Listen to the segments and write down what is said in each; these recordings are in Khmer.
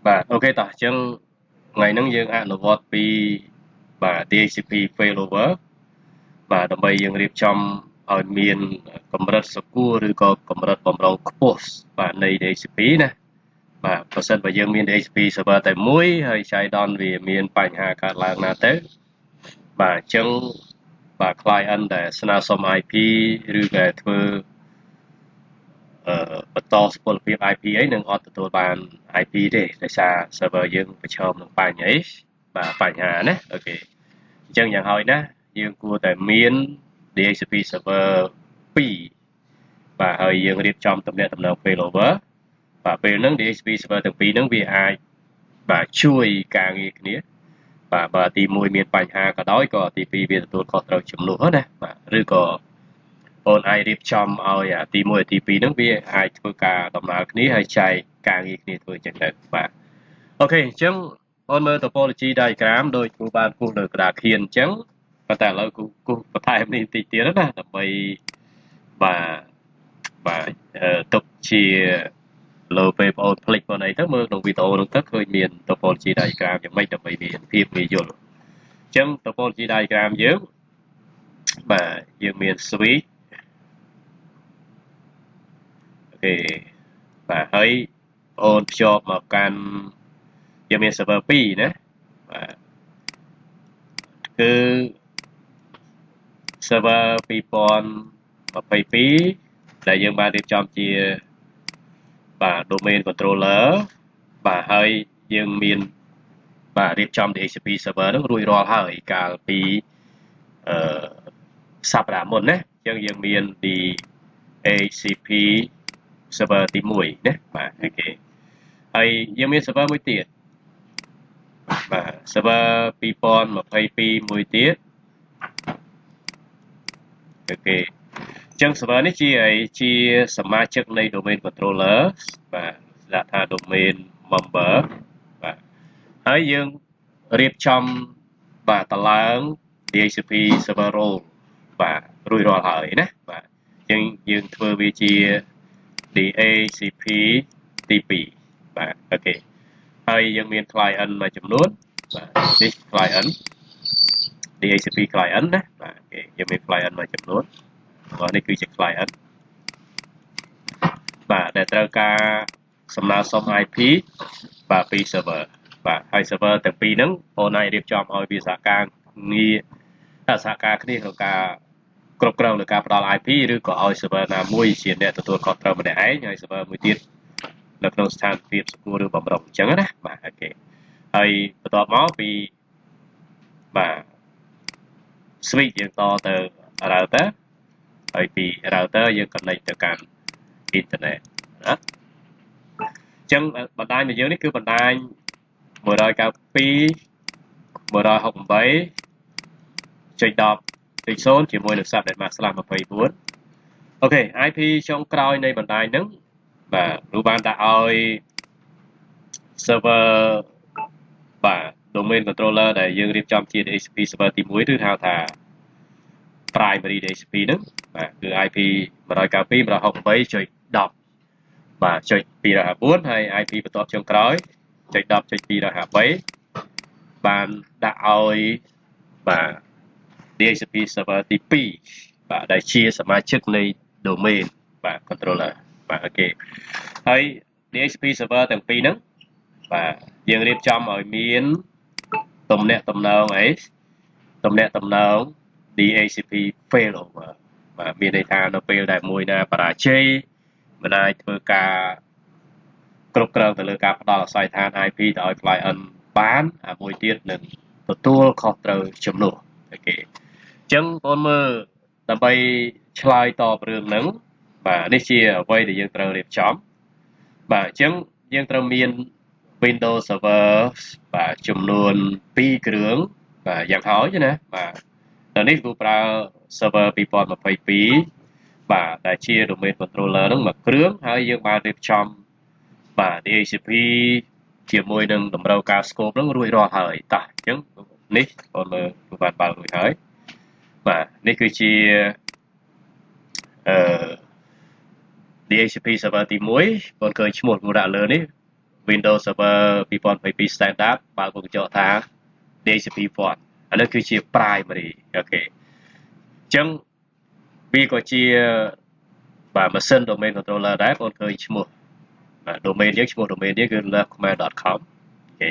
បាទអូខេតោះអញ្ចឹងថ្ងៃហ្នឹងយើងអនុវត្តពីបាទ DHCP failover បាទដើម្បីយើងរៀបចំឲ្យមានកម្រិតសកួរឬក៏កម្រិតបំរុងខ្ពស់បាទនៃ DHCP ណាបាទប្រសិនបើយើងមាន DHCP server តែមួយហើយ Chidon វាមានបញ្ហាកើតឡើងណាទៅបាទអញ្ចឹងបាទ client ដែលស្នើសុំ IP ឬក៏ធ្វើបន្តសុពលភាព IP អីនឹងអត់ទទួលបាន IP ទេដោយសារ server យើងប្រឈមនឹងបញ្ហាអីបាទបញ្ហាណាអូខេអញ្ចឹងយ៉ាងហោចណាស់យើងគួរតែមាន DHCP server 2បាទហើយយើងរៀបចំទំនាក់ទំនង failover បាទពេលហ្នឹង DHCP server ទាំងពីរហ្នឹងវាអាចបាទជួយការងារគ្នាបាទបើទី1មានបញ្ហាក៏ដោយក៏ទី2វាទទួលខុសត្រូវជំនួសណាបាទឬក៏អូនអាចរៀបចំឲ្យទី1ទី2ហ្នឹងវាអាចធ្វើការដំណើរគ្នាហើយចែកការងារគ្នាធ្វើចឹងទៅបាទអូខេអញ្ចឹងអូនមើល topology diagram ដោយគ្រូបានគូសលើក្តារខៀនអញ្ចឹងប៉ុន្តែឥឡូវគូសបន្ថែមនេះបន្តិចទៀតណាដើម្បីបាទបាទទុកជាលើពេលបងអូនផ្លិចបងអីទៅមើលក្នុងវីដេអូហ្នឹងទៅឃើញមាន topology diagram យ៉ាងម៉េចដើម្បីមានភាពងាយយល់អញ្ចឹង topology diagram យើងបាទយើងមាន switch អូខេបាទហើយអូនភ្ជាប់មកកាន់យើងមាន server 2ណាបាទគឺ server 2022ដែលយើងបានរៀបចំជាបាទ domain controller បាទហើយយើងមានបាទរៀបចំ DHCP server ហ្នឹងរួចរាល់ហើយកាលពីអឺសប្តាហ៍មុនណាអញ្ចឹងយើងមាន DHCP server ទី1ណាបាទអូខេហើយយើងមាន server មួយទៀតបាទ server 2022មួយទៀតអូខេអញ្ចឹង server នេះជាសមាជិកនៃ domain controller បាទដាក់ថា domain member បាទហើយយើងរៀបចំបាទតឡើង DHCP server role បាទរួចរាល់ហើយណាបាទអញ្ចឹងយើងធ្វើវាជា DHCP ទី2បាទអូខេហើយយើងមាន client មួយចំនួនបាទនេះ client DHCP client ណាបាទអូខេយើងមាន client មួយចំនួនបាទនេះគឺជា client បាទដែលត្រូវការសំណើសុំ IP បាទពី server បាទហើយ server ទាំងពីរហ្នឹងបងអាចរៀបចំឲ្យវាសហការងារសហការគ្នាក្នុងការគ្រប់គ្រងលើការផ្ដល់ IP ឬក៏ឲ្យ server ណាមួយជាអ្នកទទួលខុសត្រូវម្នាក់ឯងហើយ server មួយទៀតនៅក្នុងស្ថានភាពសួរឬបំរុងអញ្ចឹងណាបាទអូខេហើយបន្ទាប់មកពីបាទ switch យើងតទៅ router ហើយពី router យើង connect ទៅកាន់ internet ណាអញ្ចឹងបណ្ដាញរបស់យើងនេះគឺបណ្ដាញ192 168.10.0 ជាមួយនឹង subnet mask /24 អូខេ IP ចុងក្រោយនៃបណ្ដាញហ្នឹងបាទគ្រូបានដាក់ឲ្យ server បាទ domain controller ដែលយើងរៀបចំជា DHCP server ទី1ឬហៅថា primary DHCP ហ្នឹងបាទគឺ IP 192.168.10បាទចុច254ហើយ IP បន្ទាប់ចុងក្រោយចុច10.253បានដាក់ឲ្យបាទ DHCP server ទី2បាទដែលជាសមាជិកនៃ domain បាទ controller បាទអូខេហើយ DHCP server ទាំងពីរហ្នឹងបាទយើងរៀបចំឲ្យមានទំនាក់ទំនងអីទំនាក់ទំនង DHCP failover បាទមានន័យថានៅពេលដែលមួយណាបរាជ័យមិនអាចធ្វើការគ្រប់គ្រងទៅលើការផ្ដល់អាស័យដ្ឋាន IP ទៅឲ្យ client បានអាមួយទៀតនឹងទទួលខុសត្រូវជំនួសអូខេអញ្ចឹងបងមើលដើម្បីឆ្លើយតបរឿងហ្នឹងបាទនេះជាអ្វីដែលយើងត្រូវរៀបចំបាទអញ្ចឹងយើងត្រូវមាន Windows Server បាទចំនួន2គ្រឿងបាទយ៉ាងហោចណាបាទដល់នេះគូប្រើ server 2022បាទដែលជា domain controller ហ្នឹងមួយគ្រឿងហើយយើងបានរៀបចំបាទ DHCP ជាមួយនឹងតម្រូវការ scope ហ្នឹងរួចរាល់ហើយតោះអញ្ចឹងនេះបងមើលគូបានបើករួចហើយបាទនេះគឺជាDHCP server ទី1បងឃើញឈ្មោះគូដាក់លើនេះ Windows Server 2022 Standard បើកមុខកញ្ចក់ថា DHCP Font អានេះគឺជា primary អូខេអញ្ចឹងវាក៏ជាបាទ machine domain controller ដែរបងឃើញឈ្មោះបាទ domain យើងឈ្មោះ domain នេះគឺ lovecommand.com អូខេ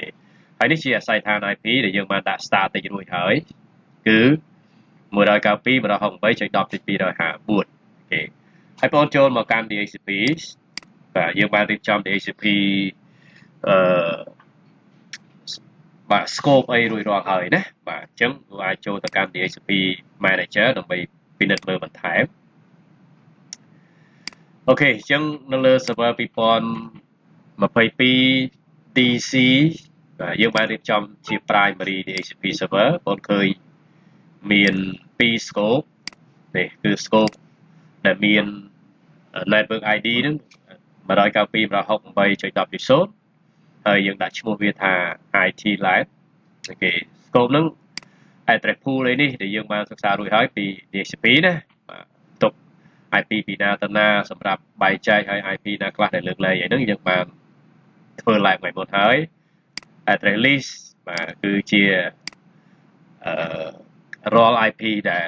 ហើយនេះជាអាស័យដ្ឋាន IP ដែលយើងបានដាក់ static រួចហើយគឺ192.168.10.254អូខេហើយបងចូលមកកាន់ DHCP បាទយើងបានរៀបចំ DHCP អឺបាទ scope អីរួចរាល់ហើយណាបាទអញ្ចឹងយើងអាចចូលទៅកាន់ DHCP Manager ដើម្បីពិនិត្យមើលបន្ថែមអូខេអញ្ចឹងនៅលើ server 2022 TC បាទយើងបានរៀបចំជា primary DHCP server បងឃើញមាន2 scope នេះគឺ scope ដែលមាន network ID ហ្នឹង 192.168.10.0 ហើយយើងដាក់ឈ្មោះវាថា IT Lab អូខេ scope ហ្នឹង address pool នេះដែលយើងបានសិក្សារួចហើយពី DHCP ណាបាទទុក IP ពីណាទៅណាសម្រាប់បែងចែកឲ្យ IP ណាខ្លះដែលលើកលែងអីហ្នឹងយើងបានធ្វើ live ថ្ងៃមុនហើយ address list បាទគឺជារាល់ IP ដែល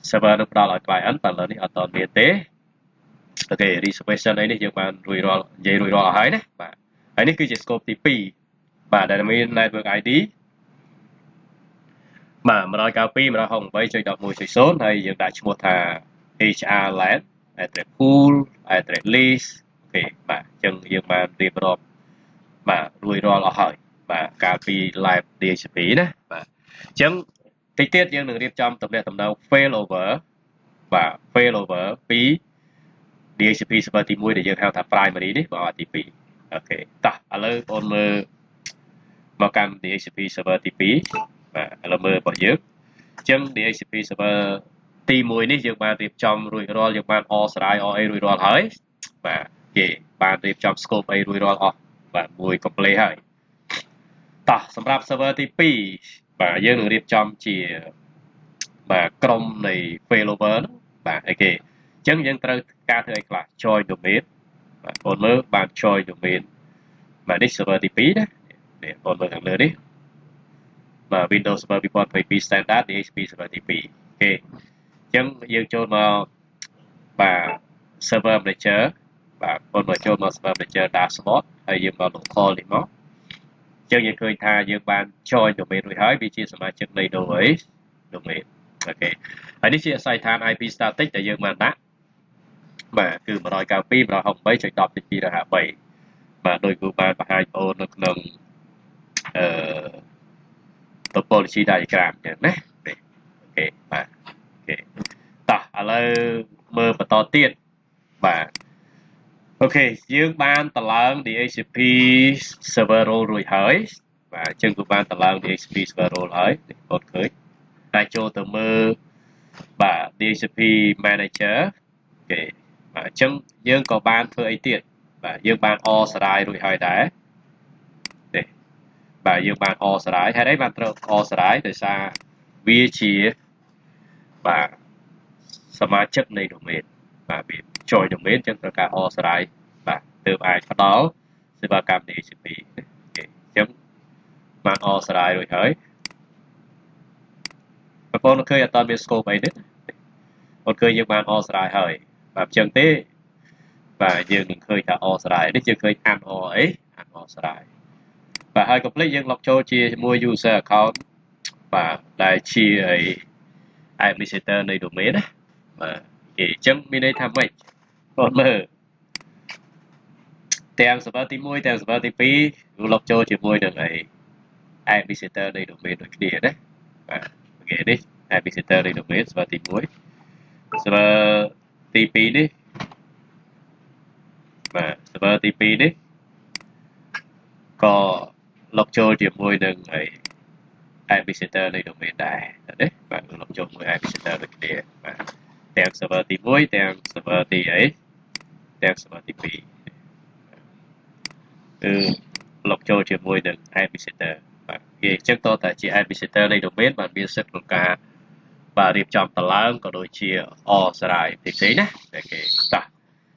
server នឹងផ្ដល់ឲ្យ client តែឥឡូវនេះអត់តមានទេអូខេ reservation អីនេះយើងបាននិយាយរួចរាល់ហើយណាបាទហើយនេះគឺជា scope ទី2បាទដែលមាន network ID បាទ 192.168.11.0 ហើយយើងដាក់ឈ្មោះថា HR LAN address pool address list អូខេបាទអញ្ចឹងយើងបានរៀបរាប់បាទរួចរាល់អស់ហើយបាទកាលពី live DHCP ណាបាទអញ្ចឹងតិចទៀតយើងនឹងរៀបចំតំណែង failover បាទ failover ពី DHCP server ទី1ដែលយើងហៅថា primary នេះបងទី2អូខេតោះឥឡូវបងមើលមកកាន់ DHCP server ទី2បាទឥឡូវមើលរបស់យើងអញ្ចឹង DHCP server ទី1នេះយើងបានរៀបចំរួចរាល់យើងបានអស្រាយអីរួចរាល់ហើយបាទគេបានរៀបចំ scope អីរួចរាល់អស់បាទមួយ complete ហើយតោះសម្រាប់ server ទី2បាទយើងនឹងរៀបចំជាបាទក្រុមនៃ failover បាទអីគេអញ្ចឹងយើងត្រូវការធ្វើអីខ្លះ join domain បាទបងមើលបាន join domain បាទនេះ server ទី2ណានេះបងមើលខាងលើនេះបាទ Windows Server 2022 Standard DHCP server ទី2អូខេអញ្ចឹងយើងចូលមកបាទ server manager បាទបងមកចូលមក server manager dashboard ហើយយើងមក local នេះមកអញ្ចឹងយើងឃើញថាយើងបាន join domain រួចហើយវាជាសមាជិកនៃ domain អូខេហើយនេះជាអាស័យដ្ឋាន IP static ដែលយើងបានដាក់បាទគឺ 192.168.10.253 បាទដោយគូបានបង្ហាញបងនៅក្នុងtopology diagram អញ្ចឹងណាអូខេបាទអូខេតោះឥឡូវមើលបន្តទៀតបាទអូខេយើងបានតឡើង DHCP server role រួចហើយបាទអញ្ចឹងគឺបានតឡើង DHCP server role ហើយបងឃើញតែចូលទៅមើលបាទ DHCP manager អូខេបាទអញ្ចឹងយើងក៏បានធ្វើអីទៀតបាទយើងបានអស្រាយរួចហើយដែរនេះបាទយើងបានអស្រាយហេតុអីបានត្រូវអស្រាយដោយសារវាជាបាទសមាជិកនៃ domain បាទវា join domain អញ្ចឹងត្រូវការអស្រាយបាទទើបអាចផ្ដល់សេវាកម្ម DHCP អូខេអញ្ចឹងបានអស្រាយរួចហើយបងប្អូនឃើញអត់មាន scope អីទេបងឃើញយើងបានអស្រាយហើយបាទអញ្ចឹងទេបាទយើងនឹងឃើញថាអស្រាយនេះយើងឃើញអានអអីអានអស្រាយបាទហើយ complete យើង log ចូលជាមួយ user account បាទដែលជាអី administrator នៃ domain ណាបាទអញ្ចឹងមានន័យថាម៉េចបងមើលទាំង server ទី1ទាំង server ទី2 log ចូលជាមួយនឹងអី administrator នៃ domain ដូចគ្នាណាបាទអូខេនេះ administrator នៃ domain server ទី1 server ទី2នេះបាទ server ទី2នេះក៏ log ចូលជាមួយនឹងអី administrator នៃ domain ដែរណាបាទ log ចូលជាមួយ administrator ដូចគ្នាបាទទាំង server ទី1ទាំង server ទីអីទាំង server ទី2គឺ log ចូលជាមួយនឹង administrator បាទគេអញ្ចឹងតើតាជា administrator នៃ domain បានមានសិទ្ធិក្នុងការបាទរៀបចំតឡើងក៏ដូចជាអស្រាយផ្សេងៗណាតែគេតោះ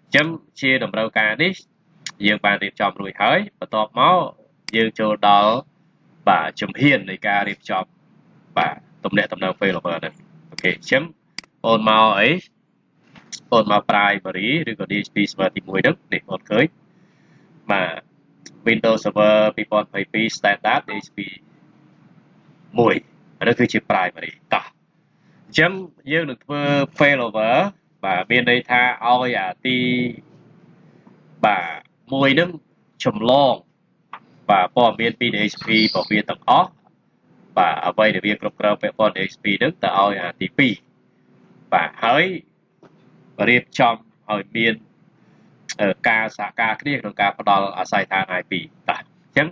អញ្ចឹងជាតម្រូវការនេះ យើងបានរៀបចំរួចហើយបន្ទាប់មកយើងចូលដល់បាទជំហាននៃការរៀបចំបាទទំនាក់ទំនង failover ហ្នឹងអូខេអញ្ចឹងបងមកអីបងមក primary ឬក៏ DHCP server ទី1ហ្នឹងនេះបងឃើញបាទ Windows Server 2022 Standard DHCP 1អានេះគឺជា primary តោះអញ្ចឹងយើងនឹងធ្វើ failover បាទមានន័យថាឲ្យអាទីបាទមួយហ្នឹងចម្លងបាទព័ត៌មានពី DHCP របស់វាទាំងអស់បាទអ្វីដែលវាគ្រប់គ្រងពាក់ព័ន្ធ DHCP ហ្នឹងទៅឲ្យអាទី2បាទហើយរៀបចំឲ្យមានការសហការគ្នាក្នុងការផ្ដល់អាស័យដ្ឋាន IP តោះអញ្ចឹង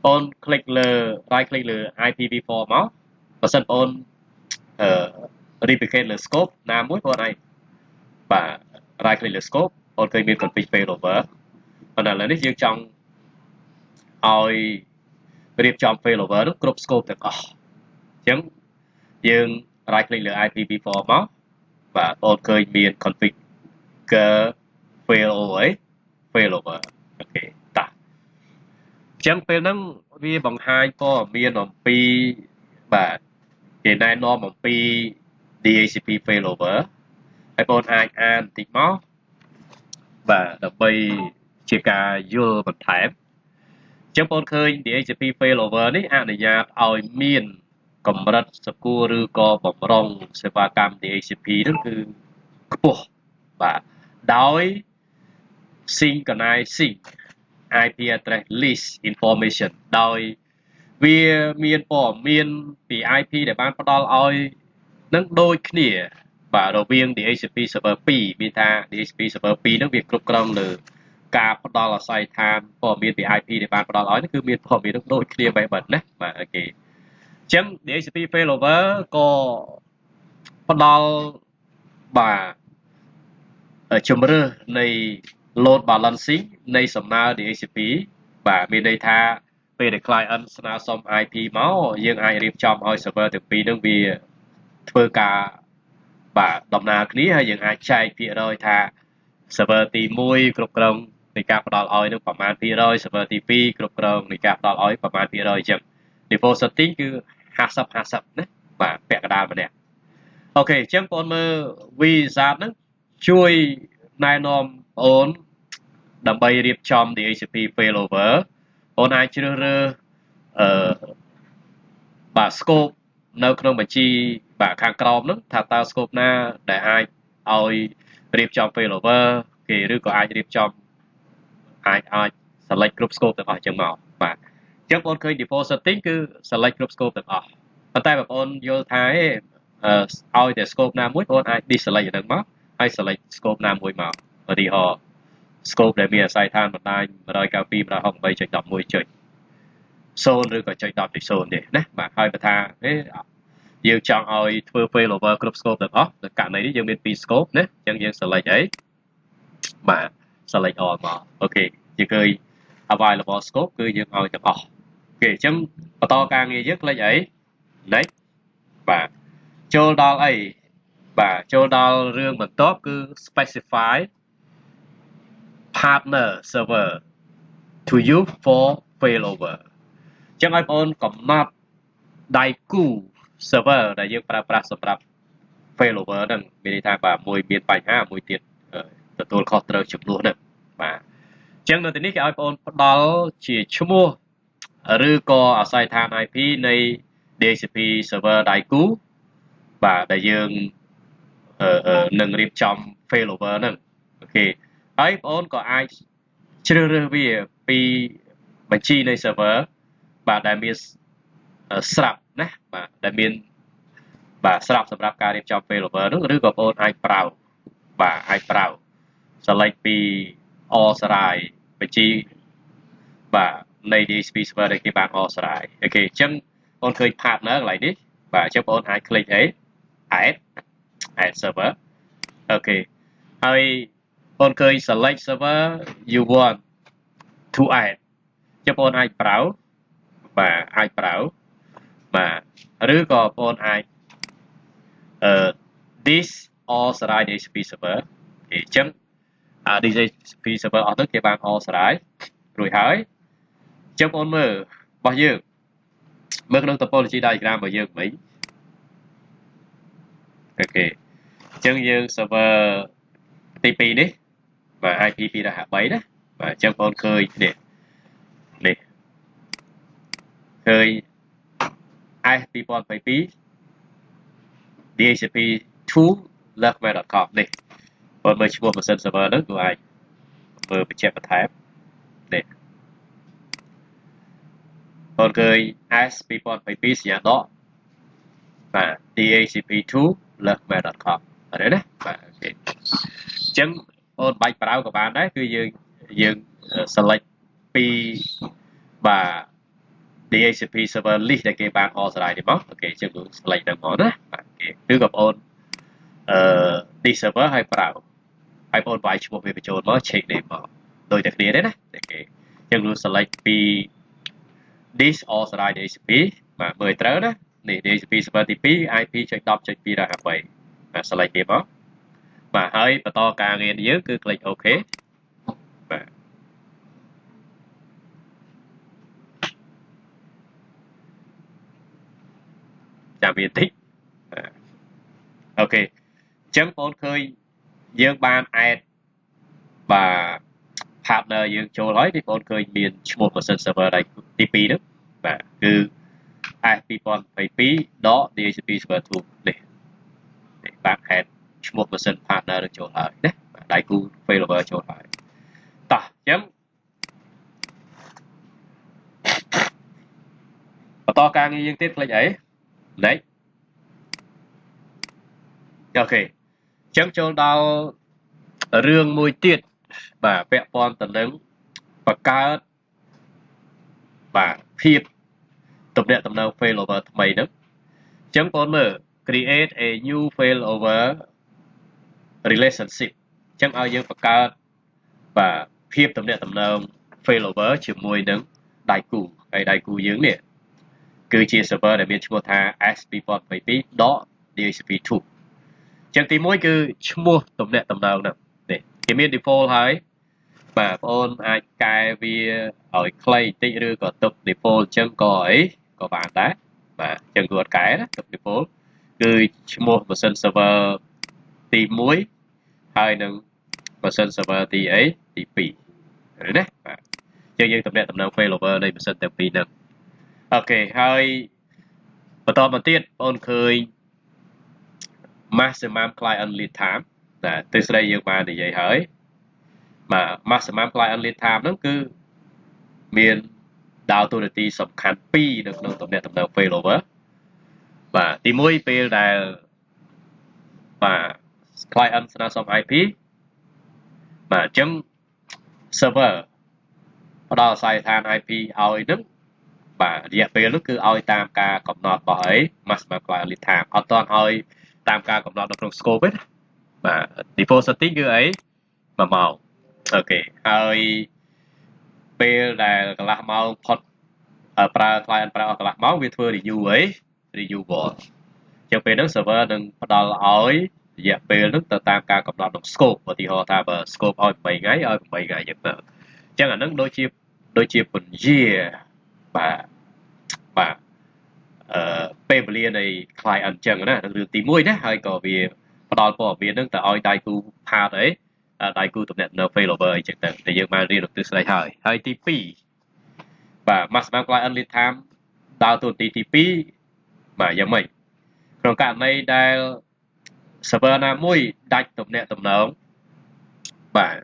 បង click លើ right click លើ IPv4 មកបើសិនបងreplicate លើ scope ណាមួយបងឯងបាទ right click លើ scope បងឃើញមាន config failover ប៉ុន្តែឥឡូវនេះយើងចង់ឲ្យរៀបចំ failover នោះគ្រប់ scope ទាំងអស់អញ្ចឹងយើង right click លើ IPv4 មកបាទបងឃើញមាន configure failover អូខេតោះអញ្ចឹងពេលហ្នឹងវាបង្ហាញព័ត៌មានអំពីបាទគេណែនាំអំពី DHCP failover ហើយបងអាចអានបន្តិចមកបាទដើម្បីជាការយល់បន្ថែមអញ្ចឹងបងឃើញ DHCP failover នេះអនុញ្ញាតឲ្យមានកម្រិតសកួរឬក៏បំរុងសេវាកម្ម DHCP ហ្នឹងគឺខ្ពស់បាទដោយ synchronizing IP address list information ដោយវាមានព័ត៌មានពី IP ដែលបានផ្ដល់ឲ្យនឹងដូចគ្នាបាទរវាង DHCP server 2មានថា DHCP server 2ហ្នឹងវាគ្រប់គ្រងលើការផ្ដល់អាស័យដ្ឋានព័ត៌មានពី IP ដែលបានផ្ដល់ឲ្យគឺមានព័ត៌មាននឹងដូចគ្នាបែបហ្នឹងណាបាទអូខេអញ្ចឹង DHCP failover ក៏ផ្ដល់បាទជំរឿសនៃ load balancing នៃសំណើ DHCP បាទមានន័យថាពេលដែល client ស្នើសុំ IP មកយើងអាចរៀបចំឲ្យ server ទាំងពីរហ្នឹងវាធ្វើការបាទដំណើរគ្នាហើយយើងអាចចែកភាគរយថា server ទី1គ្រប់គ្រងនៃការផ្ដល់ឲ្យនឹងប្រមាណភាគរយ server ទី2គ្រប់គ្រងនៃការផ្ដល់ឲ្យប្រមាណភាគរយអញ្ចឹង default setting គឺ50-50ណាបាទពាក់កណ្ដាលម្នាក់អូខេអញ្ចឹងបងមើល wizard ហ្នឹងជួយណែនាំបងដើម្បីរៀបចំ DHCP failover បងអាចជ្រើសរើសបាទ scope នៅក្នុងបញ្ជីបាទខាងក្រោមហ្នឹងថាតើ scope ណាដែលអាចឲ្យរៀបចំ failover គេឬក៏អាចរៀបចំអាច select គ្រប់ scope ទាំងអស់អញ្ចឹងមកបាទអញ្ចឹងបងឃើញ default setting គឺ select គ្រប់ scope ទាំងអស់ប៉ុន្តែបងប្អូនយល់ថាឲ្យតែ scope ណាមួយបងអាច deselect ហ្នឹងមកហើយ select scope ណាមួយមកឧទាហរណ៍ scope ដែលមានអាស័យដ្ឋានបណ្ដាញ 192.168.0 ឬក៏ .10.0 ទេណាបាទហើយបើថាយើងចង់ឲ្យធ្វើ failover គ្រប់ scope ទាំងអស់នៅករណីនេះយើងមាន2 scope ណាអញ្ចឹងយើង select អីបាទ select all មកអូខេយើងឃើញ available scope គឺយើងឲ្យទាំងអស់អូខេអញ្ចឹងបន្តការងារយើង click អី next បាទចូលដល់អីបាទចូលដល់រឿងបន្ទាប់គឺ specify partner server to use for failover អញ្ចឹងឲ្យបងប្អូនកំណត់ដៃគូ server ដែលយើងប្រើប្រាស់សម្រាប់ failover ហ្នឹងមានន័យថាបាទមួយមានបញ្ហាមួយទៀតទទួលខុសត្រូវចំនួនហ្នឹងបាទអញ្ចឹងនៅទីនេះគេឲ្យបងប្អូនផ្ដល់ជាឈ្មោះឬក៏អាស័យដ្ឋាន IP នៃ DHCP server ដៃគូបាទដែលយើងនឹងរៀបចំ failover ហ្នឹងអូខេហើយបងប្អូនក៏អាចជ្រើសរើសវាពីបញ្ជីនៃ server បាទដែលមានស្រាប់ណាបាទដែលមានបាទស្រាប់សម្រាប់ការរៀបចំ failover នោះឬក៏បងប្អូនអាចប្រើបាទអាចប្រើ select ពី all សរាយបញ្ជីបាទនៃ DHCP server ដែលគេបាន all សរាយអូខេអញ្ចឹងបងឃើញ partner កន្លែងនេះបាទអញ្ចឹងបងអាច click អី add server អូខេហើយបងឃើញ select server you want to add អញ្ចឹងបងអាចប្រើបាទអាចប្រើបាទឬក៏បងអាច this all សរាយ DHCP server អញ្ចឹង DHCP server អស់ទៅគេបានអស្រាយរួចហើយចឹងបងមើលរបស់យើងមើលក្នុង topology diagram របស់យើងវិញអូខេចឹងយើង server ទី2នេះបាទ IP 2.3ណាបាទចឹងបងឃើញនេះឃើញ S 2022 DHCP2 logmail.com នេះបងមើលឈ្មោះម៉ាស៊ីន server ហ្នឹងគឺអាចមើលបញ្ជាក់បន្ថែមនេះបងឃើញ S 2022សញ្ញាដកបាទ DHCP2 logmail.com អត់ទេណាបាទអូខេអញ្ចឹងបងបាច់ប្រើក៏បានដែរគឺយើង select ពីបាទ DHCP server list ដែលគេបានអស្រាយនេះមកអូខេអញ្ចឹង select ទៅមកណាបាទអូខេគឺក៏បងthis server ឲ្យប្រើហើយបងបាយឈ្មោះវាបញ្ចូលមក check name មកដូចតែគ្នាទេណាអូខេអញ្ចឹង select ពី this authorized DHCP បាទមើលត្រូវណានេះ DHCP server ទី2 IP.10.2.8 បាទ select វាមកបាទហើយបន្តការងារយើងគឺ click OK បាទចាំវាតិចអូខេអញ្ចឹងបងឃើញយើងបាន add បាទ partner យើងចូលហើយនេះបងឃើញមានឈ្មោះ version server ទី2ហ្នឹងបាទគឺ S2022.DHCP server 2នេះបាន add ឈ្មោះ version partner នឹងចូលហើយណាដៃគូ failover ចូលហើយតោះអញ្ចឹងបន្តការងារយើងទៀត click អី next អូខេអញ្ចឹងចូលដល់រឿងមួយទៀតបាទពាក់ព័ន្ធទៅនឹងបង្កើតបាទភាពទំនាក់ទំនង failover ថ្មីហ្នឹងអញ្ចឹងបងមើល create a new failover relationship អញ្ចឹងឲ្យយើងបង្កើតបាទភាពទំនាក់ទំនង failover ជាមួយនឹងដៃគូហើយដៃគូយើងនេះគឺជា server ដែលមានឈ្មោះថា S2022.DHCP2 អញ្ចឹងទី1គឺឈ្មោះទំនាក់ទំនងហ្នឹងនេះគេមាន default ហើយបាទបងអូនអាចកែវាឲ្យខ្លីតិចឬក៏ទុក default អញ្ចឹងក៏អីក៏បានដែរបាទអញ្ចឹងគឺអត់កែណាទុក default គឺឈ្មោះ version server ទី1ហើយនឹង version server ទីអីទី2ណាបាទអញ្ចឹងយើងទំនាក់ទំនង failover នៃ version ទាំងពីរហ្នឹងអូខេហើយបន្តមកទៀតបងឃើញ maximum client lead time បាទទិសដីយើងបាននិយាយហើយបាទ maximum client lead time ហ្នឹងគឺមានដើរតួនាទីសំខាន់2នៅក្នុងទំនាក់ទំនង failover បាទទី1ពេលដែលបាទ client ស្នើសុំ IP បាទអញ្ចឹង server ផ្ដល់អាសយដ្ឋាន IP ឲ្យនឹងបាទរយៈពេលនោះគឺឲ្យតាមការកំណត់របស់អី maximum client lead time អត់ទាន់ឲ្យតាមការកំណត់នៅក្នុង scope ទេណាបាទ default setting គឺអី1ម៉ោងអូខេហើយពេលដែលកន្លះម៉ោងផុតប្រើ client ប្រើអស់កន្លះម៉ោងវាធ្វើ review អី review wall អញ្ចឹងពេលហ្នឹង server នឹងផ្ដល់ឲ្យរយៈពេលហ្នឹងទៅតាមការកំណត់ក្នុង scope ឧទាហរណ៍ថាបើ scope ឲ្យ8ថ្ងៃឲ្យ8ថ្ងៃអញ្ចឹងទៅអញ្ចឹងអាហ្នឹងដូចជាពន្យាបាទពេលវេលានៃ client អញ្ចឹងណារឿងទី1ណាហើយក៏វាផ្ដល់ព័ត៌មានហ្នឹងទៅឲ្យដៃគូ part អីដៃគូទំនាក់ទំនង failover អីចឹងទៅតែយើងបានរៀនទិសដៅហើយទី2បាទ maximum client lead time ដើរតួនាទីទី2បាទយ៉ាងម៉េចក្នុងករណីដែល server ណាមួយដាច់ទំនាក់ទំនងបាទ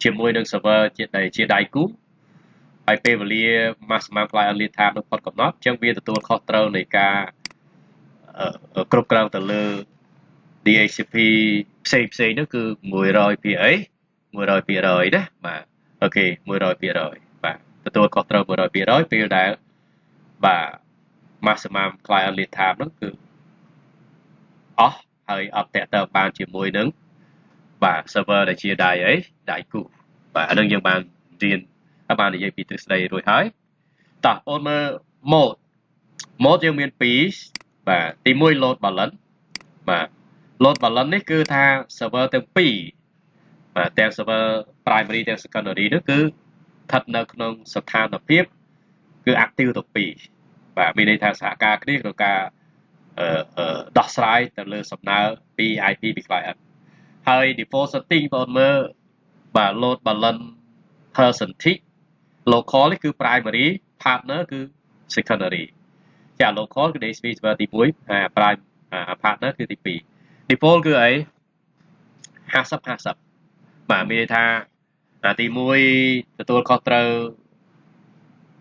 ជាមួយនឹង server ជាដៃគូហើយពេលវេលា maximum client lead time នឹងផុតកំណត់អញ្ចឹងវាទទួលខុសត្រូវនៃការគ្រប់គ្រងទៅលើ DHCP ផ្សេងនោះគឺ100%អី100%ណាបាទអូខេ100%បាទទទួលខុសត្រូវ100%ពេលដែលបាទ maximum client lead time ហ្នឹងគឺអស់ហើយអត់តាក់ទងបានជាមួយនឹងបាទ server ដែលជាដៃគូបាទអានឹងយើងបានរៀនបាននិយាយពីទ្រឹស្ដីរួចហើយតោះបងមើល mode យើងមាន2បាទទី1 load balance បាទ load balance នេះគឺថា server ទាំងពីរ ទាំង server primary ទាំង secondary នោះគឺស្ថិតនៅក្នុងស្ថានភាពគឺ active ទាំងពីរបាទមានន័យថាសហការគ្នាក្នុងការដោះស្រាយទៅលើសំណើពី IP ពី client ហើយ default setting បងមើលបាទ load balance percentage local នេះគឺ primary partner គឺ secondary ចា local គឺ DHCP server ទី1 prime partner គឺទី2 default គឺអី50 បាទមានន័យថាទី1ទទួលខុសត្រូវ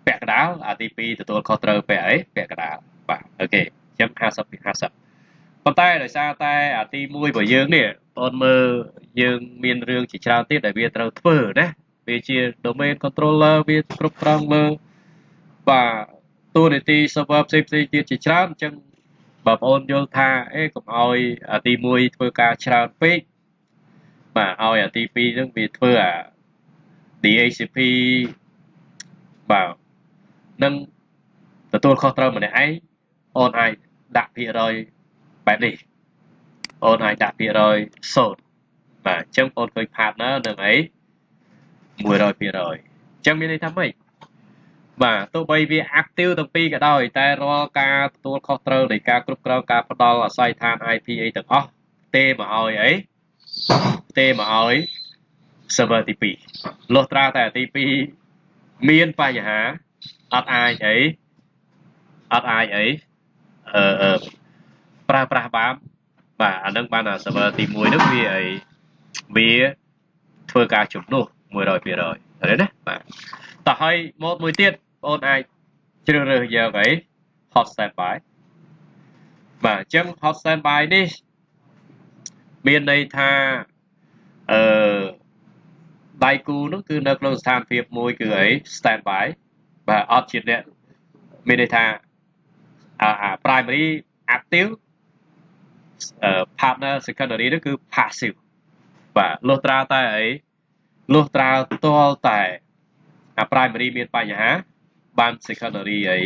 ពាក់កណ្ដាលទី2ទទួលខុសត្រូវពាក់អីពាក់កណ្ដាលបាទអូខេអញ្ចឹង50 ប៉ុន្តែដោយសារតែទី1របស់យើងនេះបងមើលយើងមានរឿងជាច្រើនទៀតដែលវាត្រូវធ្វើណាវាជា domain controller វាគ្រប់គ្រងលើបាទតួនាទី server ផ្សេងទៀតជាច្រើនអញ្ចឹងបងប្អូនយល់ថាកុំឲ្យទី1ធ្វើការច្រើនពេកបាទឲ្យទី2ហ្នឹងវាធ្វើDHCP បាទនឹងទទួលខុសត្រូវម្នាក់ឯងអូនអាចដាក់ភាគរយបែបនេះអូនអាចដាក់ភាគរយ0បាទអញ្ចឹងអូនឃើញ partner នឹងអី 100% អញ្ចឹងមានន័យថាម៉េចបាទទោះបីវា active ទាំងពីរក៏ដោយតែរាល់ការទទួលខុសត្រូវនៃការគ្រប់គ្រងការផ្ដល់អាស័យដ្ឋាន IP អីទាំងអស់ទេមកឲ្យអីទេមកឲ្យ server ទី2លុះត្រាតែទី2មានបញ្ហាអត់អាចអីប្រើប្រាស់បានបាទអានឹងបាន server ទី1ហ្នឹងវាអីវាធ្វើការជំនួស 100% ឃើញណាបាទតោះហើយម៉ូដមួយទៀតបងអូនអាចជ្រើសរើសយកអី hot standby បាទអញ្ចឹង hot standby នេះមានន័យថាដៃគូនោះគឺនៅក្នុងស្ថានភាពមួយគឺអី standby បាទអត់ជាអ្នកមានន័យថាprimary active partner secondary នោះគឺ passive បាទលុះត្រាតែអីលុះត្រាទាល់តែprimary មានបញ្ហាបាន secondary អី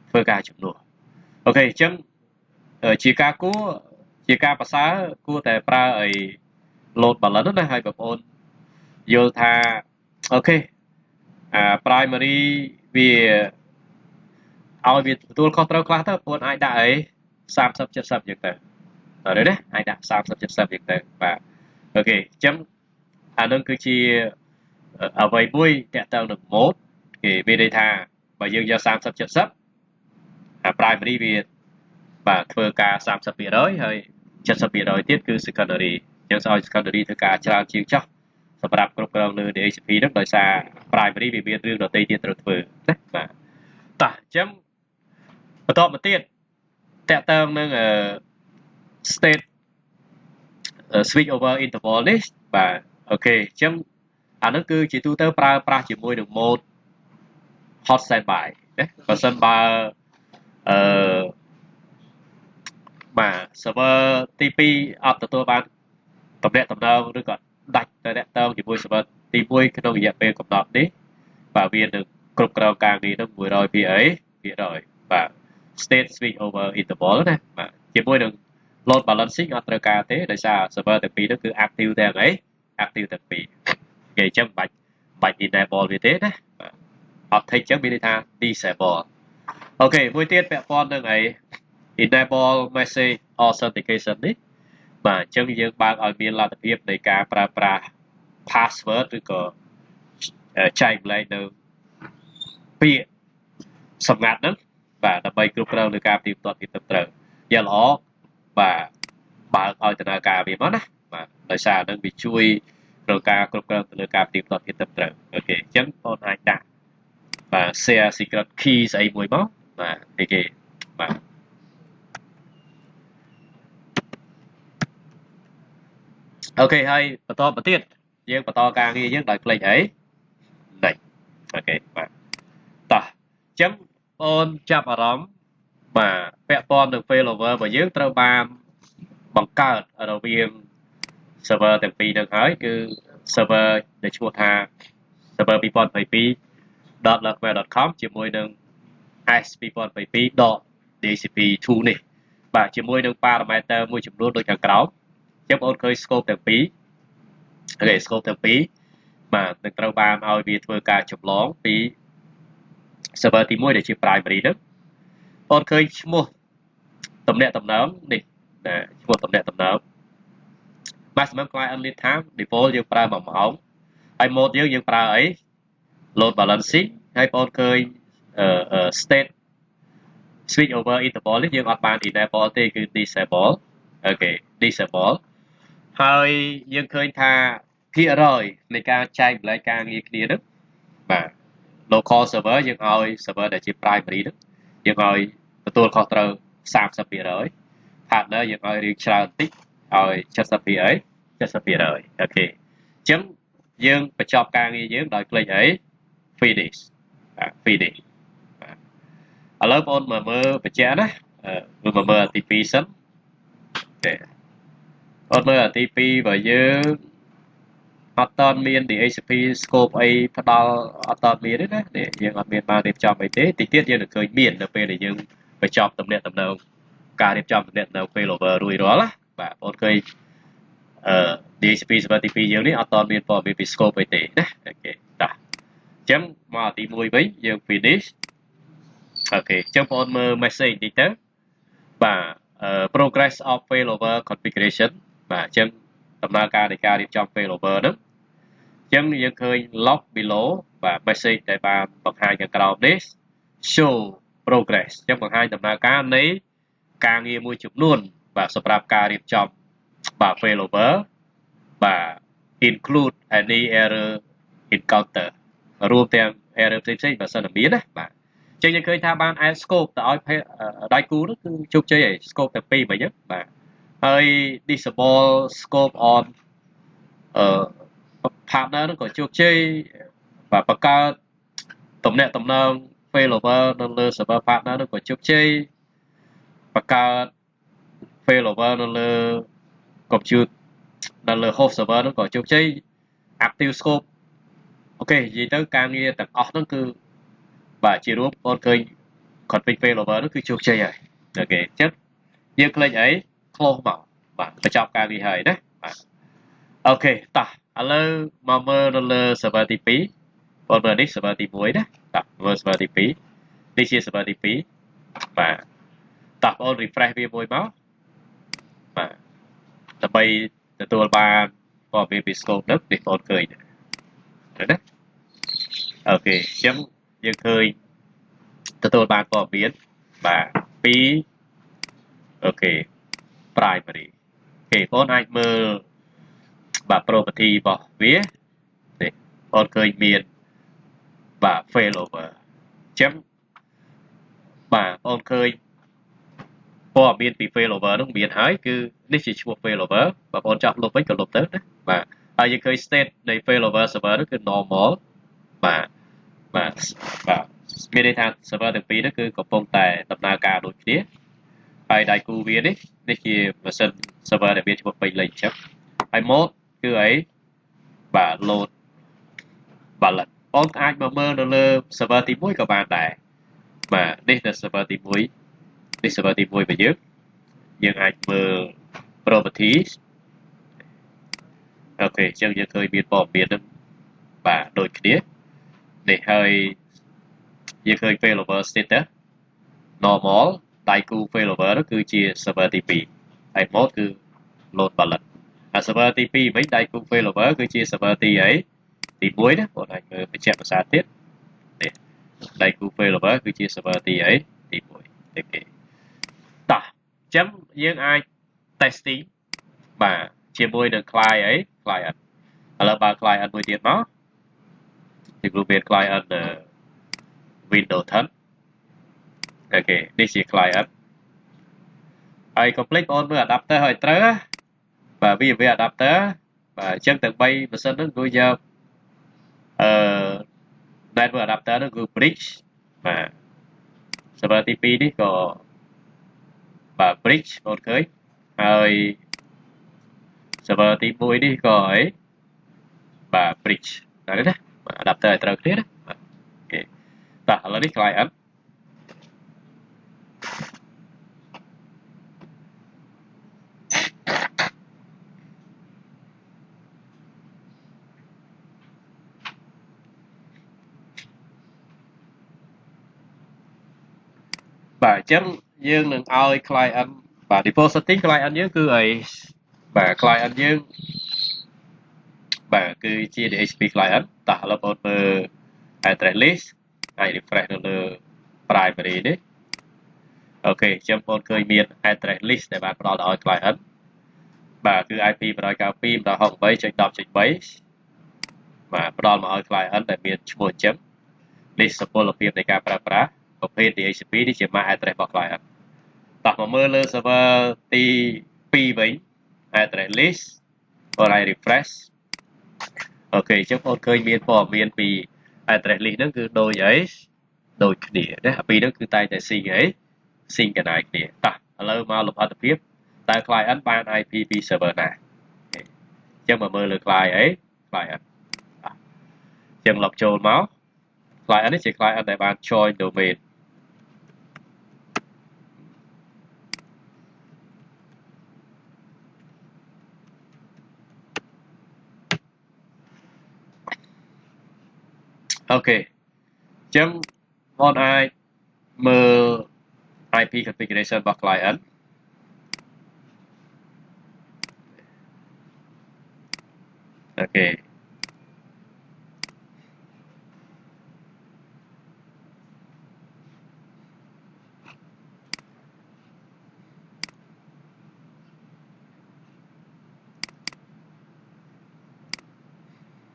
ធ្វើការជំនួសអូខេអញ្ចឹងជាការប្រសើរគួរតែប្រើអី load balance ណាឲ្យបងប្អូនយល់ថាអូខេprimary វាឲ្យវាទទួលខុសត្រូវខ្លះទៅបងប្អូនអាចដាក់អី30 70យ៉ាងទៅហើយណាអាចដាក់30 70យ៉ាងទៅបាទអូខេអញ្ចឹងអានឹងគឺជាអ្វីមួយតាក់ទងនឹង mode គេមានន័យថាបើយើងយក30 70primary វាបាទធ្វើការ30% ហើយ70% ទៀតគឺ secondary អញ្ចឹងឲ្យ secondary ធ្វើការច្រើនជាងចោះសម្រាប់គ្រប់គ្រងលើ DHCP ហ្នឹងដោយសារ primary វាមានរឿងដទៃទៀតត្រូវធ្វើណាបាទតោះអញ្ចឹងបន្តមកទៀតតាក់ទងនឹង state switch over interval នេះបាទអូខេអញ្ចឹងអានឹងគឺជាទូទៅប្រើប្រាស់ជាមួយនឹង mode hot standby ណាបើសិនបើបាទ server ទី2អត់ទទួលបានតំណែងឬក៏ដាច់ទៅតាក់ទងជាមួយ server ទី1ក្នុងរយៈពេលកំណត់នេះបាទវានឹងគ្រប់គ្រងការងារនឹង 100% បាទ state switch over interval ណាបាទជាមួយនឹង load balancing អត់ត្រូវការទេដោយសារ server ទាំងពីរនោះគឺ active ទាំងអី active ទាំងពីរគេអញ្ចឹងបាច់ enable វាទេណាបាទអត់ take អញ្ចឹងមានន័យថា disable អូខេមួយទៀតពាក់ព័ន្ធនឹងអី enable message authentication នេះបាទអញ្ចឹងយើងបើកឲ្យមានលទ្ធភាពនៃការប្រើប្រាស់ password ឬក៏ចែកម្លែកនៅពាក្យសម្ងាត់ហ្នឹងបាទដើម្បីគ្រប់គ្រងលើការផ្ទៀងផ្ទាត់ពីត្រឹមត្រូវយ៉ាងល្អបាទបើកឲ្យដំណើរការវាមកណាបាទដោយសារនឹងវាជួយក្នុងការគ្រប់គ្រងទៅលើការផ្ទៀងផ្ទាត់ពីត្រឹមត្រូវអូខេអញ្ចឹងបងអាចដាក់បាទ share secret key ស្អីមួយមកបាទគេបាទអូខេហើយបន្តមកទៀតយើងបន្តការងារយើងដោយផ្លេចអីនេះអូខេបាទតោះអញ្ចឹងបងចាប់អារម្មណ៍បាទពាក់ព័ន្ធនឹង failover របស់យើងត្រូវបានបង្កើតរវាង server ទាំងពីរនឹងហើយគឺ server ដែលឈ្មោះថា server 2022.logmail.com ជាមួយនឹង s2022.dhcp2 នេះបាទជាមួយនឹង parameter មួយចំនួនដូចខាងក្រោមអញ្ចឹងបងប្អូនឃើញ scope ទាំងពីរ ok scope ទាំងពីរបាទនឹងត្រូវបានឲ្យវាធ្វើការចម្លងពី server ទី1ដែលជា primary ហ្នឹងបងឃើញឈ្មោះតំណែងតំណងនេះឈ្មោះតំណែងតំណង maximum client lead time default យើងប្រើ1ម៉ោងហើយ mode យើងប្រើអី load balancing ហើយបងឃើញstate switch over interval នេះយើងអត់បាន enable ទេគឺ disable អូខេ disable ហើយយើងឃើញថាភាគរយនៃការចែកម្លែកការងារគ្នាហ្នឹងបាទ local server យើងឲ្យ server ដែលជា primary ហ្នឹងយើងឲ្យទទួលខុសត្រូវ 30% partner យើងឲ្យរៀងច្រើនបន្តិចឲ្យ 70% អូខេអញ្ចឹងយើងបញ្ចប់ការងារយើងដោយ click អី finish finish ឥឡូវបងមកមើលបញ្ជាក់ណាមកមើលអាទី2សិនទេអត់មើលអាទី2បើយើងអត់តន់មាន DHCP scope អីផ្ដល់អត់តន់មានទេណានេះយើងអត់មានបានរៀបចំអីទេតិចទៀតយើងនឹងឃើញមាននៅពេលដែលយើងបញ្ចប់តំណែងតំណងការរៀបចំតំណែងតំណង failover រួចរាល់ណាបាទបងឃើញDHCP server ទី2យើងនេះអត់តន់មានព័ត៌មានពី scope អីទេណាអូខេតាអញ្ចឹងមកទី1វិញយើង finish អូខេអញ្ចឹងបងមើល message តិចទៅបាទ progress of failover configuration បាទអញ្ចឹងដំណើរការនៃការរៀបចំ failover ហ្នឹងអញ្ចឹងយើងឃើញ log below បាទ message ដែលបានបង្ហាញខាងក្រោមនេះ show progress អញ្ចឹងបង្ហាញដំណើរការនៃការងារមួយចំនួនបាទសម្រាប់ការរៀបចំបាទ failover បាទ include any error encounter រួមទាំង error ផ្សេងៗបើសិនតែមានណាបាទចឹងយើងឃើញថាបាន add scope ទៅឲ្យដៃគូនោះគឺជោគជ័យហើយ scope ទាំងពីរមិញបាទហើយ disable scope on partner នោះក៏ជោគជ័យបាទបង្កើតតំណែងតំណង failover នៅលើ server partner នោះក៏ជោគជ័យបង្កើត failover នៅលើ compute នៅលើ host server នោះក៏ជោគជ័យ active scope អូខេនិយាយទៅការងារទាំងអស់ហ្នឹងគឺបាទជារួមបងឃើញ config failover នោះគឺជោគជ័យហើយអូខេអញ្ចឹងយើង click អី close មកបាទបញ្ចប់ការងារហើយណាបាទអូខេតោះឥឡូវមកមើលនៅលើ server ទី2បងមើលនេះ server ទី1ណាតោះមើល server ទី2នេះជា server ទី2បាទតោះបង refresh វាមួយមកបាទដើម្បីទទួលបានព័ត៌មានពី scope នេះបងឃើញណាអូខេអញ្ចឹងយើងឃើញទទួលបានព័ត៌មានបាទពីអូខេ primary អូខេបងអាចមើលបាទ property របស់វានេះបងឃើញមានបាទ failover អញ្ចឹងបាទបងឃើញព័ត៌មានពី failover នោះមានហើយគឺនេះជាឈ្មោះ failover បើបងចង់លុបវិញក៏លុបទៅណាបាទហើយយើងឃើញ state នៃ failover server នោះគឺ normal បាទមានន័យថា server ទាំងពីរនេះគឺកំពុងតែដំណើរការដូចគ្នាហើយដៃគូវានេះជាម៉ាស៊ីន server ដែលមានឈ្មោះពេញលេញអញ្ចឹងហើយ mode គឺអីបាទ load balance បងអាចមកមើលនៅលើ server ទី1ក៏បានដែរបាទនេះនៅ server ទី1នេះ server ទី1របស់យើងអាចមើល properties អូខេអញ្ចឹងយើងឃើញមានព័ត៌មាននឹងបាទដូចគ្នានេះហើយយើងឃើញ failover status normal ដៃគូ failover នោះគឺជា server ទី2ហើយ mode គឺ load balance ហើយ server ទី2វិញដៃគូ failover គឺជា server ទីអីទី1ណាបងអាចមើលបញ្ជាក់ភាសាទៀតនេះដៃគូ failover គឺជា server ទីអីទី1អូខេតោះអញ្ចឹងយើងអាច testing បាទជាមួយនឹង client អី client ឥឡូវបើ client មួយទៀតមកទីគ្រូមាន client Windows 10អូខេនេះជា client ហើយ complete បងមើល adapter ឲ្យត្រូវបាទវា adapter បាទអញ្ចឹងទាំង3ម៉ាស៊ីនហ្នឹងគឺយកnetwork adapter ហ្នឹងគឺ bridge បាទ server ទី2នេះក៏បាទ bridge បងឃើញហើយ server ទី1នេះក៏អីបាទ bridge ដែរណាបាទ adapter ឲ្យត្រូវគ្នាណាបាទអូខេតោះឥឡូវនេះ client បាទអញ្ចឹងយើងនឹងឲ្យ client បាទ default setting client យើងគឺអីបាទ client យើងបាទគឺជា DHCP client តោះឥឡូវបងមើល address list ហើយ refresh នៅលើ primary នេះអូខេអញ្ចឹងបងឃើញមាន address list ដែលបានផ្ដល់ឲ្យ client បាទគឺ IP 192.168.10.3 បាទផ្ដល់មកឲ្យ client ដែលមានឈ្មោះអញ្ចឹង list សុពលភាពនៃការប្រើប្រាស់ប្រភេទ DHCP នេះជា MAC address របស់ client តោះមកមើលលើ server ទី2វិញ address list បងឲ្យ refresh អូខេអញ្ចឹងបងឃើញមានព័ត៌មានពី address list ហ្នឹងគឺដូចអីដូចគ្នាណាអាពីរហ្នឹងគឺតែងតែ sync អី sync កណ្ដាលគ្នាតោះឥឡូវមកលំអត្ថភាពតើ client បាន IP ពី server ណាអញ្ចឹងមកមើលលើ client អី client អញ្ចឹងលុបចូលមក client នេះជា client ដែលបាន join domain អូខេអញ្ចឹងបងអាចមើល IP configuration របស់ client អូខេអ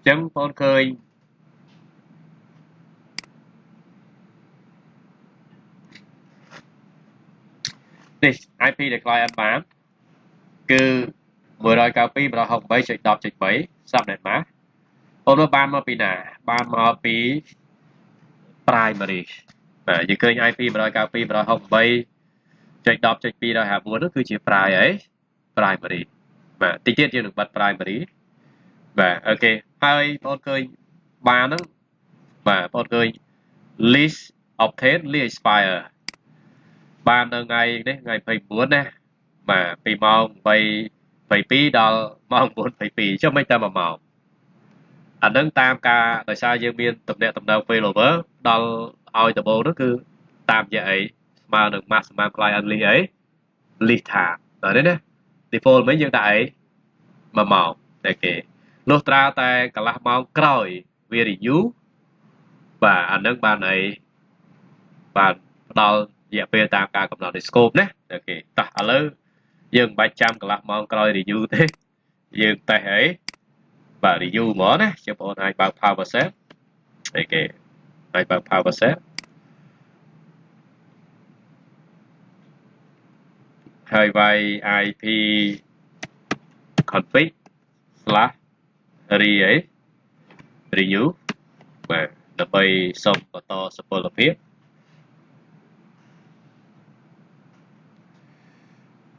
ញ្ចឹងបងឃើញនេះ IP ដែល client បានគឺ 192.168.10.3 subnet mask បងមើលបានមកពីណាបានមកពី primary បាទយើងឃើញ IP 192.168.10.2.54នោះគឺជា primary បាទតិចទៀតយើងនឹងបិទ primary បាទអូខេហើយបងឃើញបានហ្នឹងបាទបងឃើញ list obtain list expire បាននៅថ្ងៃនេះថ្ងៃ29ណាបាទពីម៉ោង8:22ដល់ម៉ោង9:22ចុះមិនតែ1ម៉ោងអានឹងតាមការដោយសារយើងមានតំណែងតំណង failover ដល់ឲ្យដំបូងនោះគឺតាមរយៈអីស្មើនឹង maximum client list អី list time ដល់នេះណា default វិញយើងដាក់អី1ម៉ោងតែគេលុះត្រាតែកន្លះម៉ោងក្រោយវា review បាទអានឹងបានអីបានផ្ដល់រយៈពេលតាមការកំណត់នៃ scope ណាអូខេតោះឥឡូវយើងមិនបាច់ចាំកន្លះម៉ោងក្រោយ review ទេយើងតេស្តអីបាទ review ហ្មងណាជាបងអាចបើក PowerShell អូខេអាចបើក PowerShell ហើយវាយ IP config/review បាទដើម្បីសុំបន្តសុពលភាព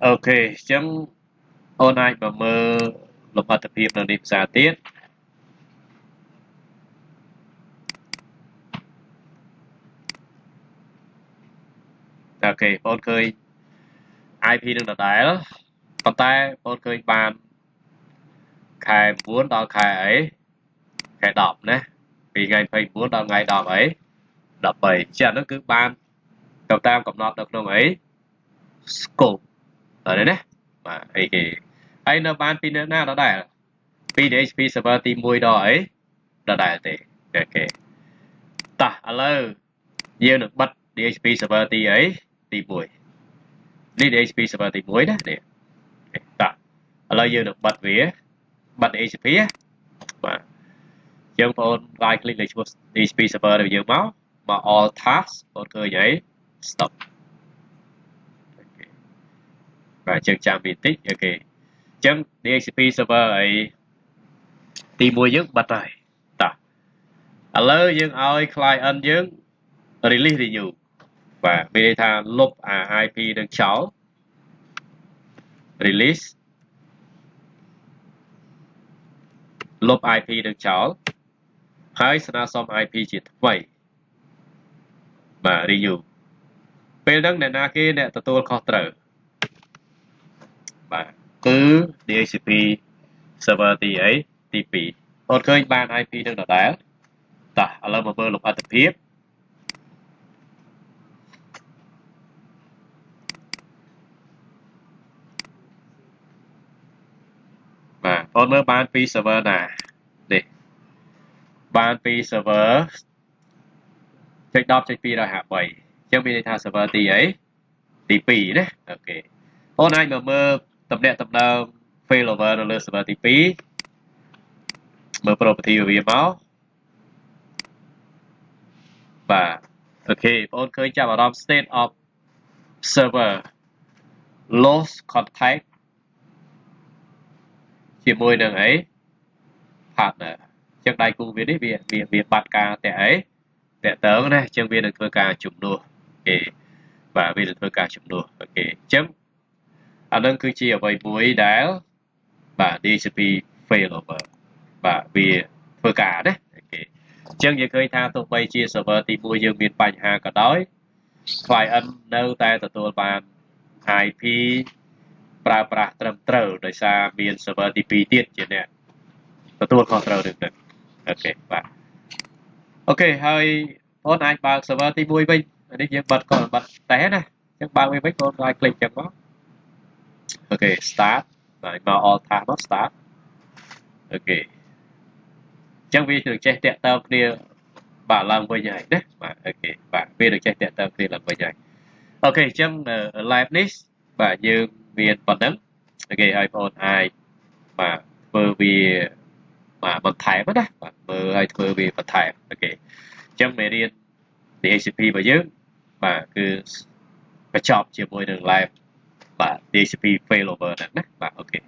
អូខេអញ្ចឹងអូនអាចមកមើលលំអត្ថភាពនៅនេះភាសាទៀតអូខេបងឃើញ IP នឹងដដែលប៉ុន្តែបងឃើញបានខែ9ដល់ខែអីខែ10ណាពីថ្ងៃ29ដល់ថ្ងៃ10អី13ចាហ្នឹងគឺបានទៅតាមកំណត់នៅក្នុងអី scope ដល់នេះណាបាទអីគេហើយនៅបានពីណាដដែលពី DHCP server ទី1ដល់អីដដែលទេអូខេតោះឥឡូវយើងនឹងបិទ DHCP server ទីអីទី1នេះ DHCP server ទី1ណានេះតោះឥឡូវយើងនឹងបិទវាបិទ DHCP បាទយើងបងប្អូន right click លើឈ្មោះ DHCP server របស់យើងមក all tasks បងឃើញអី stop បាទយើងចាំវាតិចអូខេអញ្ចឹង DHCP server អីទី1យើងបិទហើយតោះឥឡូវយើងឲ្យ client យើង release review បាទមានន័យថាលុបអា IP នឹងចោល release លុប IP នឹងចោលហើយស្នើសុំ IP ជាថ្មីបាទ review ពេលហ្នឹងអ្នកណាគេអ្នកទទួលខុសត្រូវបាទគឺ DHCP server ទីអីទី2អត់ឃើញបាន IP នឹងដដែលតោះឥឡូវមកមើលលំអត្ថភាព បងមើលបានពី server ណានេះបានពី server 0.10.253 អញ្ចឹងមានន័យថា server ទីអីទី2ណាអូខេបងអាចមើលតំណាក់តំណង failover នៅលើ server ទី2មើល property វាមកបាទអូខេបងឃើញចាប់អារម្មណ៍ state of server lost contact ជាមួយនឹងអី partner អញ្ចឹងដៃគូវានេះវាបាត់ការតែអីតែតើណាអញ្ចឹងវានឹងធ្វើការជំនួសអូខេបាទវានឹងធ្វើការជំនួសអូខេអញ្ចឹងអានឹងគឺជាអ្វីមួយដែលបាទ DHCP failover បាទវាធ្វើការណាអូខេអញ្ចឹងយើងឃើញថាទោះបីជា server ទី1យើងមានបញ្ហាក៏ដោយ client នៅតែទទួលបាន IP ប្រើប្រាស់ត្រឹមត្រូវដោយសារមាន server ទី2ទៀតជាអ្នកទទួលខុសត្រូវនឹងហ្នឹងអូខេបាទអូខេហើយបងអាចបើក server ទី1វិញនេះយើងបិទតែណាអញ្ចឹងបើកវាវិញបងអាច click ចឹងមកអូខេ start ហើយមក all task មក start អូខេអញ្ចឹងវានឹងចេះតាក់ទងគ្នាបាទឡើងវិញហើយណាបាទអូខេបាទវានឹងចេះតាក់ទងគ្នាឡើងវិញហើយអូខេអញ្ចឹង live នេះបាទយើងមានប៉ុណ្ណឹងអូខេហើយបងអាចបាទធ្វើវាបាទបន្ថែមណាបាទមើលឲ្យធ្វើវាបន្ថែមអូខេអញ្ចឹងមេរៀន DHCP របស់យើងបាទគឺបញ្ចប់ជាមួយនឹង live បាទ DHCP failover ហ្នឹងណាបាទអូខេ